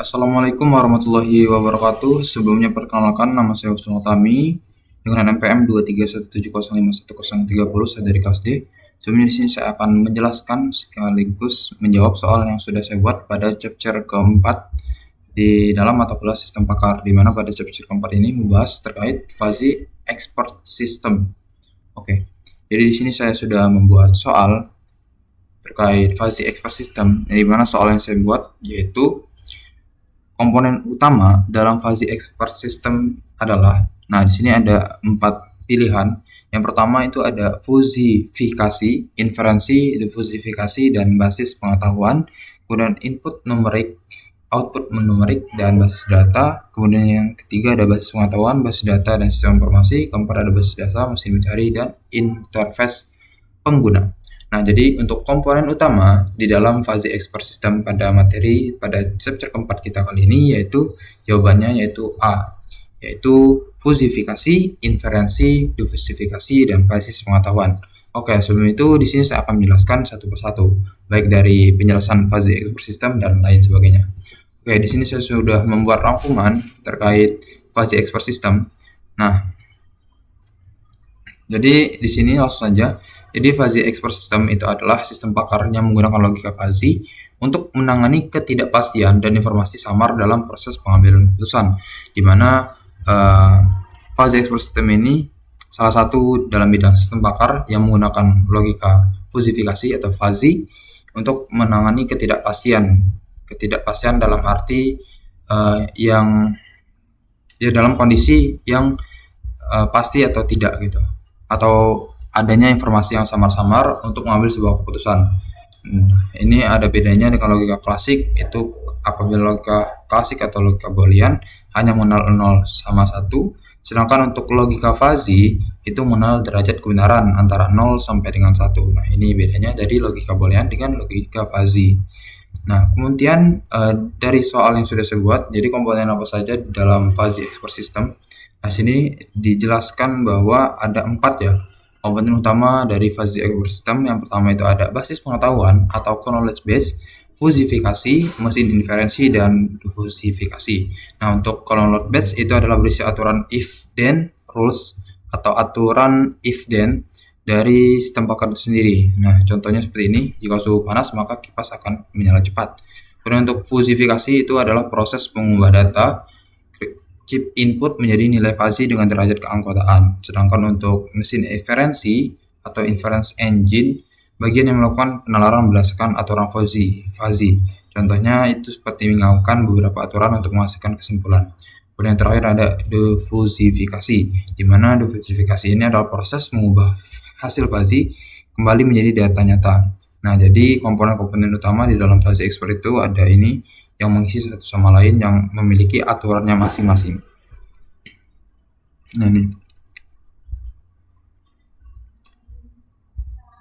Assalamualaikum warahmatullahi wabarakatuh. Sebelumnya perkenalkan, nama saya Husnul Utami dengan NPM 23170511030. Saya dari kelas D. Sebelumnya di sini saya akan menjelaskan sekaligus menjawab soal yang sudah saya buat pada chapter keempat di dalam mata kuliah sistem pakar, di mana pada chapter keempat ini membahas terkait fuzzy expert system. Oke, jadi di sini saya sudah membuat soal terkait fuzzy expert system, di mana soal yang saya buat yaitu komponen utama dalam fuzzy expert system adalah, nah di sini ada 4 pilihan. Yang pertama itu ada fusifikasi, inferensi, difusifikasi, dan basis pengetahuan. Kemudian input numerik, output numerik, dan basis data. Kemudian yang ketiga ada basis pengetahuan, basis data, dan sistem informasi. Keempat ada basis data, mesin mencari, dan interface pengguna. Nah, jadi untuk komponen utama di dalam fuzzy expert system pada materi pada chapter keempat kita kali ini yaitu jawabannya yaitu A, yaitu fusifikasi, inferensi, difusifikasi, dan basis pengetahuan. Oke, sebelum itu di sini saya akan menjelaskan satu persatu, baik dari penjelasan fuzzy expert system dan lain sebagainya. Oke, di sini saya sudah membuat rangkuman terkait fuzzy expert system. Nah, jadi di sini langsung saja. Jadi fuzzy expert system itu adalah sistem pakar yang menggunakan logika fuzzy untuk menangani ketidakpastian dan informasi samar dalam proses pengambilan keputusan. Di mana fuzzy expert system ini salah satu dalam bidang sistem pakar yang menggunakan logika fusifikasi atau fuzzy untuk menangani ketidakpastian dalam arti yang ya dalam kondisi yang pasti atau tidak gitu, atau adanya informasi yang samar-samar untuk mengambil sebuah keputusan. Ini ada bedanya dengan logika klasik, itu apabila logika klasik atau logika boolean hanya mengenal 0 sama 1, sedangkan untuk logika fuzzy itu mengenal derajat kebenaran antara 0 sampai dengan 1. Nah, ini bedanya dari logika boolean dengan logika fuzzy. Nah, kemudian dari soal yang sudah saya buat, jadi komponen apa saja dalam fuzzy expert system. Nah, sini dijelaskan bahwa ada 4 ya komponen utama dari fuzzy expert system. Yang pertama itu ada basis pengetahuan atau knowledge base, fusifikasi, mesin inferensi, dan difusifikasi. Nah, untuk knowledge base itu adalah berisi aturan if then rules atau aturan if then dari sistem pakar itu sendiri. Nah, contohnya seperti ini, jika suhu panas maka kipas akan menyala cepat. Kemudian untuk fusifikasi itu adalah proses mengubah data chip input menjadi nilai fuzzy dengan derajat keanggotaan. Sedangkan untuk mesin inferensi atau inference engine, bagian yang melakukan penalaran berdasarkan aturan fuzzy. Contohnya itu seperti menggunakan beberapa aturan untuk menghasilkan kesimpulan. Kemudian yang terakhir ada difusifikasi, di mana difusifikasi ini adalah proses mengubah hasil fuzzy kembali menjadi data nyata. Nah, jadi komponen-komponen utama di dalam fuzzy expert itu ada ini yang mengisi satu sama lain yang memiliki aturannya masing-masing. Nah, ini.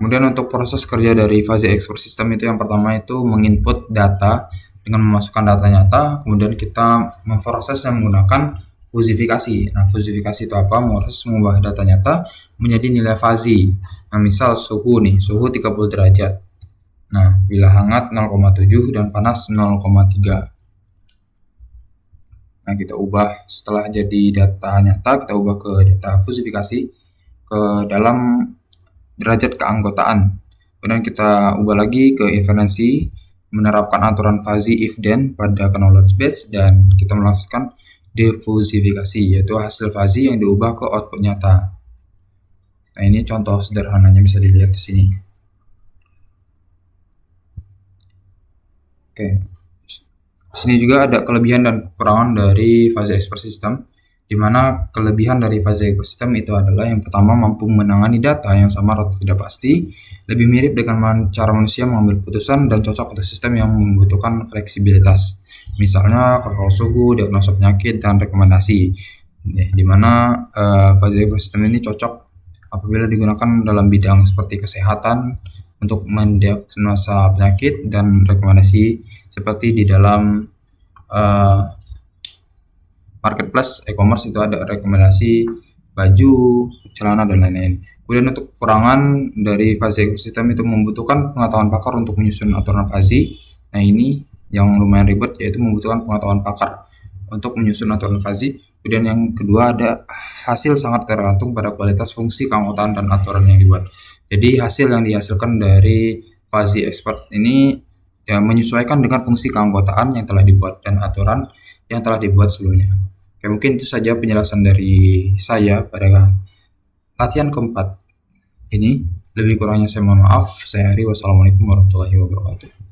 Kemudian untuk proses kerja dari fuzzy expert system itu yang pertama itu menginput data dengan memasukkan data nyata, kemudian kita memprosesnya menggunakan fusifikasi. Nah, fusifikasi itu apa? Proses mengubah data nyata menjadi nilai fuzzy. Nah, misal suhu 30 derajat. Nah, bila hangat 0,7 dan panas 0,3. Nah, kita ubah setelah jadi data nyata, kita ubah ke data fusifikasi ke dalam derajat keanggotaan. Kemudian kita ubah lagi ke inferensi, menerapkan aturan fuzzy if then pada knowledge base, dan kita melakukan difusifikasi, yaitu hasil fuzzy yang diubah ke output nyata. Nah, ini contoh sederhananya bisa dilihat di sini. Oke. Di sini juga ada kelebihan dan kekurangan dari fuzzy expert system, di mana kelebihan dari fuzzy expert system itu adalah yang pertama mampu menangani data yang samar atau tidak pasti, lebih mirip dengan cara manusia mengambil keputusan, dan cocok untuk sistem yang membutuhkan fleksibilitas. Misalnya kontrol suhu, diagnosa penyakit, dan rekomendasi. Di mana fuzzy expert system ini cocok apabila digunakan dalam bidang seperti kesehatan untuk mendiagnosa penyakit, dan rekomendasi seperti di dalam marketplace e-commerce itu ada rekomendasi baju, celana, dan lain-lain. Kemudian untuk kekurangan dari fuzzy system itu membutuhkan pengetahuan pakar untuk menyusun aturan fuzzy. Nah, ini yang lumayan ribet, yaitu membutuhkan pengetahuan pakar untuk menyusun aturan fuzzy. Kemudian yang kedua ada hasil sangat tergantung pada kualitas fungsi keanggotaan dan aturan yang dibuat. Jadi hasil yang dihasilkan dari fuzzy expert ini ya menyesuaikan dengan fungsi keanggotaan yang telah dibuat dan aturan yang telah dibuat sebelumnya. Oke, mungkin itu saja penjelasan dari saya pada latihan keempat ini. Lebih kurangnya saya mohon maaf. Saya Hari. Wassalamualaikum warahmatullahi wabarakatuh.